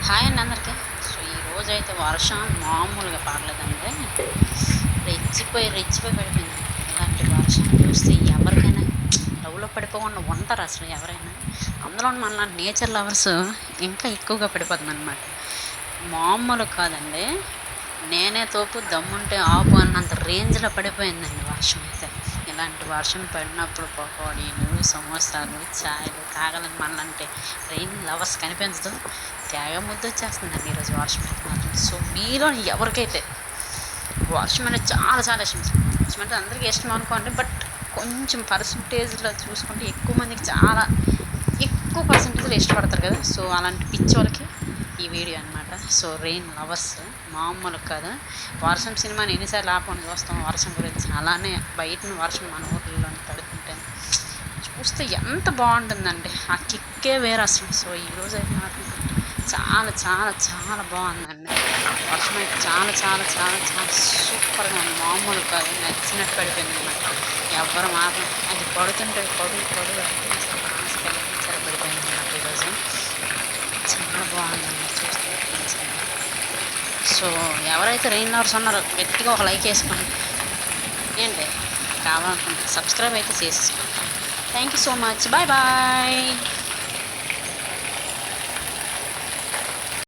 Hi అండి అందరికీ. So ఈరోజైతే వర్షం మామూలుగా పడలేదండి. రెచ్చిపోయి పడిపోయిందండి. ఇలాంటి వర్షం చూస్తే ఎవరికైనా లవ్లో పడిపోకుండా ఉంటారు అసలు ఎవరైనా. అందులో మనలాంటి నేచర్ లవర్స్ ఇంకా ఎక్కువగా పడిపోతుందన్నమాట. మామూలు కాదండి. నేనే తోపు దమ్ముంటే ఆపు అన్నంత రేంజ్లో పడిపోయిందండి వర్షం అయితే. ఇలాంటి వర్షం పడినప్పుడు పకోడీలు, సమోసాలు, చాయ్లు తాగాలని మనలంటే రెయిన్ లవర్స్ కనిపించదు. తెగ ముద్దొచ్చేస్తుందండి ఈరోజు వర్షం అయితే మాత్రం. సో మీలో ఎవరికైతే వర్షం అనేది చాలా చాలా ఇష్టం. వర్షం అంటే అందరికీ ఇష్టం అనుకోండి. బట్ కొంచెం పర్సంటేజ్లో చూసుకుంటే ఎక్కువ మందికి చాలా ఎక్కువ పర్సంటేజ్లో ఇష్టపడతారు కదా. సో అలాంటి పిచ్చి వాళ్ళకి ఈ వీడియో అనమాట. సో రెయిన్ లవర్స్ మామూలు కాదు. వర్షం సినిమాని ఎన్నిసార్లు ఆపని చూస్తాం వర్షం గురించి. అలానే బయట వర్షం మన ఊర్లో పడుతుంటే చూస్తే ఎంత బాగుంటుందండి. ఆ కిక్కే వేరు అసలు. సో ఈరోజు అయితే నాకు చాలా చాలా చాలా బాగుందండి. వర్షం అయితే చాలా చాలా చాలా చాలా సూపర్గా ఉంది. మామూలు కాదు. నచ్చినట్టు పడిపోయింది అనమాట. ఎవ్వరు మాత్రం అది పడుతుంటే పడుగు పడిపోయింది అనమాట ఈరోజు. చాలా బాగుందండి చూస్తే. సో ఎవరైతే రెయిన్ లవర్స్ ఉన్నారో గట్టిగా ఒక లైక్ వేసుకోండి. ఏంటి కావాలనుకుంటే సబ్స్క్రైబ్ అయితే చేసేసుకోండి. Thank you so much. Bye bye.